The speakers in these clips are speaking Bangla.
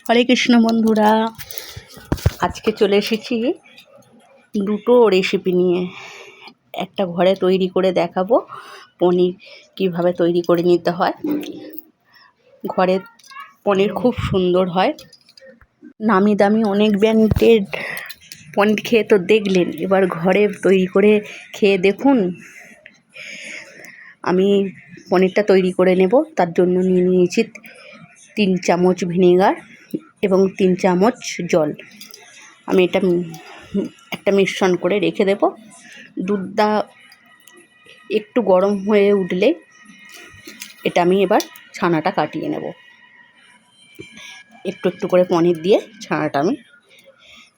হরে কৃষ্ণ বন্ধুরা, আজকে চলে এসেছি দুটো রেসিপি নিয়ে। একটা ঘরে তৈরি করে দেখাবো পনির কিভাবে তৈরি করে নিতে হয়। ঘরে পনির খুব সুন্দর হয়। নামি দামি অনেক ব্র্যান্ডের পনির খেয়ে তো দেখলেন, এবার ঘরে তৈরি করে খেয়ে দেখুন। আমি পনিরটা তৈরি করে নেব, তার জন্য নিয়ে নিয়েছি 3 চামচ ভিনেগার এবং 3 চামচ জল। আমি এটা একটা মিশ্রণ করে রেখে দেব। দুধটা একটু গরম হয়ে উঠলে এটা আমি এবার ছানাটা কাটিয়ে নেব। একটু একটু করে পনির দিয়ে ছানাটা আমি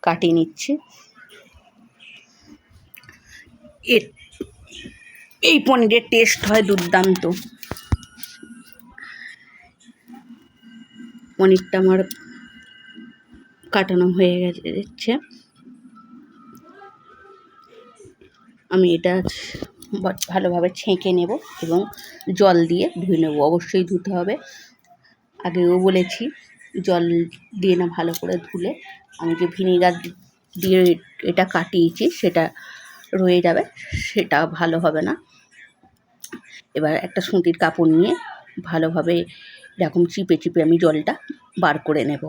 কাটিয়ে নিচ্ছি। এই পনিরের টেস্ট হয় দুর্দান্ত। পনিরটা আমার কাটানো হয়ে গেছে। আমি এটা ভালোভাবে ছেঁকে নেব এবং জল দিয়ে ধুয়ে নেব। অবশ্যই ধুতে হবে, আগেও বলেছি। জল দিয়ে না ভালো করে ধুলে আমি যে ভিনেগার দিয়ে এটা কাটিয়েছি সেটা রয়ে যাবে, সেটা ভালো হবে না। এবার একটা সুতির কাপড় নিয়ে ভালোভাবে এরকম চিপে চিপে আমি জলটা বার করে নেব।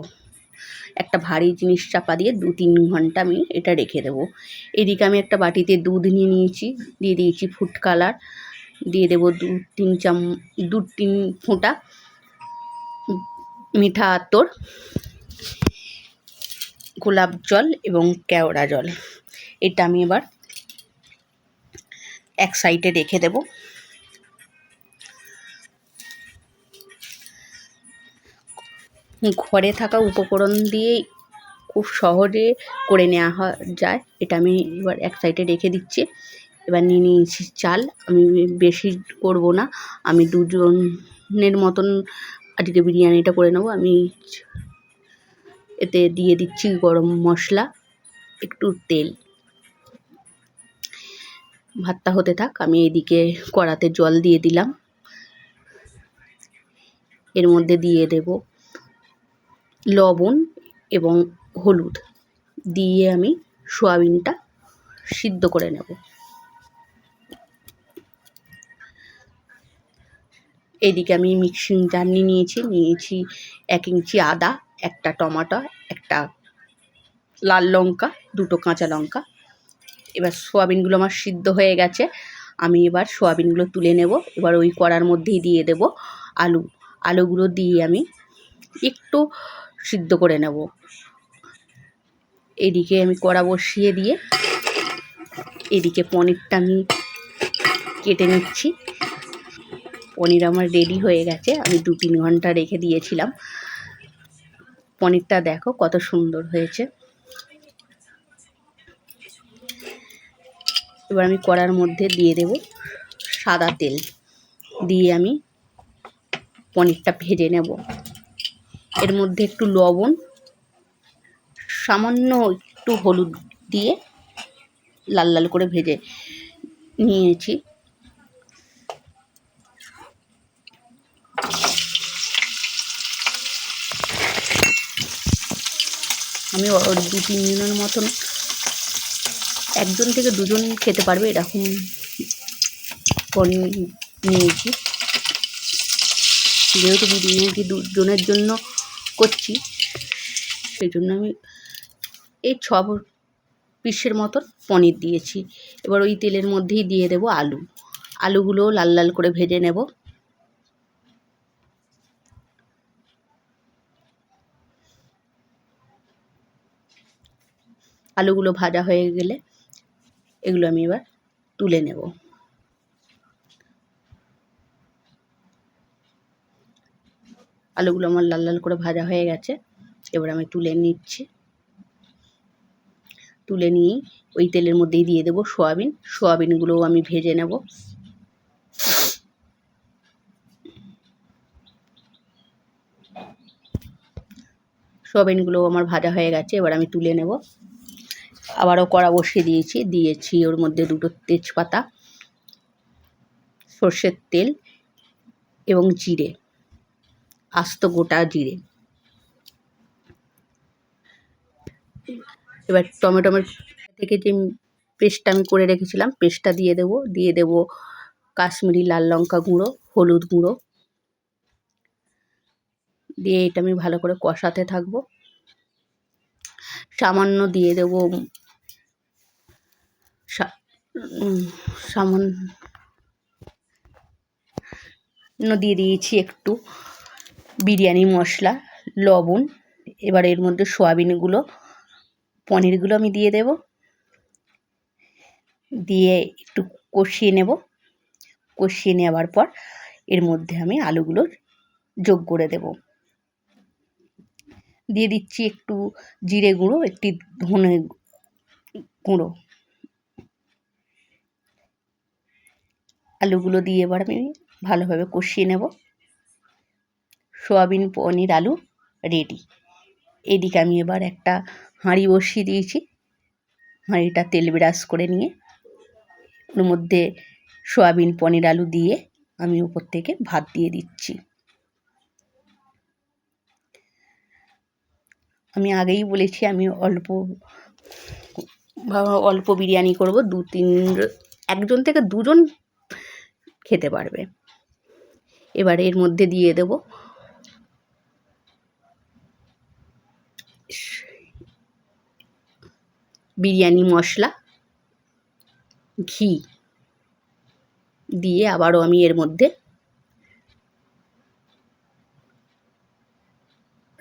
একটা ভারী জিনিস চাপা দিয়ে 2-3 ঘন্টা আমি এটা রেখে দেবো। এদিকে আমি একটা বাটিতে দুধ নিয়ে নিয়েছি, দিয়ে দিয়েছি ফুড কালার, দিয়ে দেবো 2-3 ফোঁটা মিঠা আতর, গোলাপ জল এবং কেওড়া জল। এটা আমি এবার এক সাইডে রেখে দেব। ঘরে থাকা উপকরণ দিয়েই খুব সহজে করে নেওয়া যায়। এটা আমি এবার এক সাইডে রেখে দিচ্ছি। এবার নিয়ে নিয়েছি চাল। আমি বেশি করব না, আমি 2 জনের মতন আজকে বিরিয়ানিটা করে নেব। আমি এতে দিয়ে দিচ্ছি গরম মশলা, একটু তেল। ভাতটা হতে থাক, আমি এদিকে কড়াতে জল দিয়ে দিলাম। এর মধ্যে দিয়ে দেব লবণ এবং হলুদ, দিয়ে আমি সয়াবিনটা সিদ্ধ করে নেব। এদিকে আমি মিক্সিং জার নিয়েছি 1 ইঞ্চি আদা, একটা টমেটো, একটা লাল লঙ্কা, 2টো কাঁচা লঙ্কা। এবার সয়াবিনগুলো আমার সিদ্ধ হয়ে গেছে, আমি এবার সয়াবিনগুলো তুলে নেব। এবার ওই কড়ার মধ্যেই দিয়ে দেব আলুগুলো দিয়ে আমি একটু সিদ্ধ করে নেব। এদিকে আমি কড়া বসিয়ে দিয়ে এদিকে পনিরটা আমি কেটে নিচ্ছি। পনির আমার রেডি হয়ে গেছে, আমি 2-3 ঘন্টা রেখে দিয়েছিলাম। পনিরটা দেখো কত সুন্দর হয়েছে। এবার আমি কড়ার মধ্যে দিয়ে দেব সাদা তেল, দিয়ে আমি পনিরটা ভেজে নেব। এর মধ্যে একটু লবণ, সামান্য একটু হলুদ দিয়ে লাল লাল করে ভেজে নিয়েছি। আমি 2-3 জনের মতন, 1 জন থেকে 2 জন খেতে পারবে এরকম পনির নিয়েছি। যেহেতু বিরিয়ানি 2 জনের জন্য করছি, সেই জন্য আমি এই 6 পিসের মতন পনির দিয়েছি। এবার ওই তেলের মধ্যেই দিয়ে দেব আলুগুলো লাল লাল করে ভেজে নেব। আলুগুলো ভাজা হয়ে গেলে এগুলো আমি এবার তুলে নেব। আলুগুলো আমার লাল লাল করে ভাজা হয়ে গেছে, এবার আমি তুলে নিচ্ছি। তুলে নিয়ে ওই তেলের মধ্যেই দিয়ে দেব সয়াবিনগুলোও আমি ভেজে নেব। সয়াবিনগুলোও আমার ভাজা হয়ে গেছে, এবার আমি তুলে নেব। আবারও কড়া বসিয়ে দিয়েছি ওর মধ্যে 2টো তেজপাতা, সর্ষের তেল এবং জিরে, আস্ত গোটা জিরে। এবার টমেটোমের থেকে যে পেস্টটা আমি করে রেখেছিলাম পেস্টটা দিয়ে দেবো কাশ্মীরি লাল লঙ্কা গুঁড়ো, হলুদ গুঁড়ো দিয়ে এটা আমি ভালো করে কষাতে থাকবো। সামান্য দিয়ে দেবো সামান্য দিয়ে দিয়েছি একটু বিরিয়ানি মশলা, লবণ। এবার এর মধ্যে সয়াবিনগুলো, পনিরগুলো আমি দিয়ে দেব, দিয়ে একটু কষিয়ে নেব। কষিয়ে নেওয়ার পর এর মধ্যে আমি আলুগুলো যোগ করে দেব। দিয়ে দিচ্ছি একটু জিরে গুঁড়ো, একটি ধনে গুঁড়ো। আলুগুলো দিয়ে এবার আমি ভালোভাবে কষিয়ে নেব। সয়াবিন পনির আলু রেডি। এদিকে আমি এবার একটা হাঁড়ি বসিয়ে দিয়েছি। হাঁড়িটা তেল ব্রাশ করে নিয়ে ওর মধ্যে সয়াবিন পনির আলু দিয়ে আমি উপর থেকে ভাত দিয়ে দিচ্ছি। আমি আগেই বলেছি আমি অল্প বিরিয়ানি করব, একজন থেকে দুজন খেতে পারবে। এবার এর মধ্যে দিয়ে দেব বিরিয়ানি মশলা, ঘি দিয়ে আবারও আমি এর মধ্যে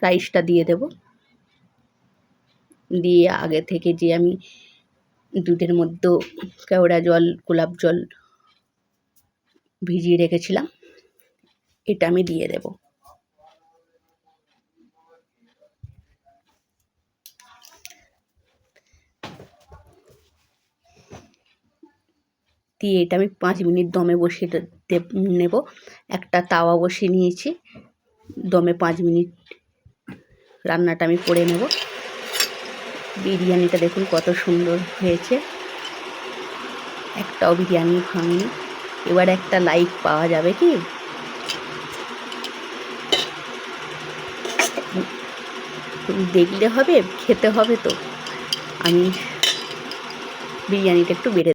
রাইসটা দিয়ে দেব। দিয়ে আগে থেকে যে আমি দুধের মধ্যে কেওড়া জল, গোলাপ জল ভিজিয়ে রেখেছিলাম এটা আমি দিয়ে দেব। দিয়ে এটা আমি 5 মিনিট দমে বসিয়ে নেব। একটা তাওয়া বসিয়ে নিয়েছি, দমে 5 মিনিট রান্নাটা আমি করে নেব। বিরিয়ানিটা দেখুন কত সুন্দর হয়েছে, একটাও বিরিয়ানি ভাঙেনি। এবার একটা লাইক পাওয়া যাবে কি? দেখলে হবে, খেতে হবে। তো আমি বিরিয়ানিটা একটু বেড়ে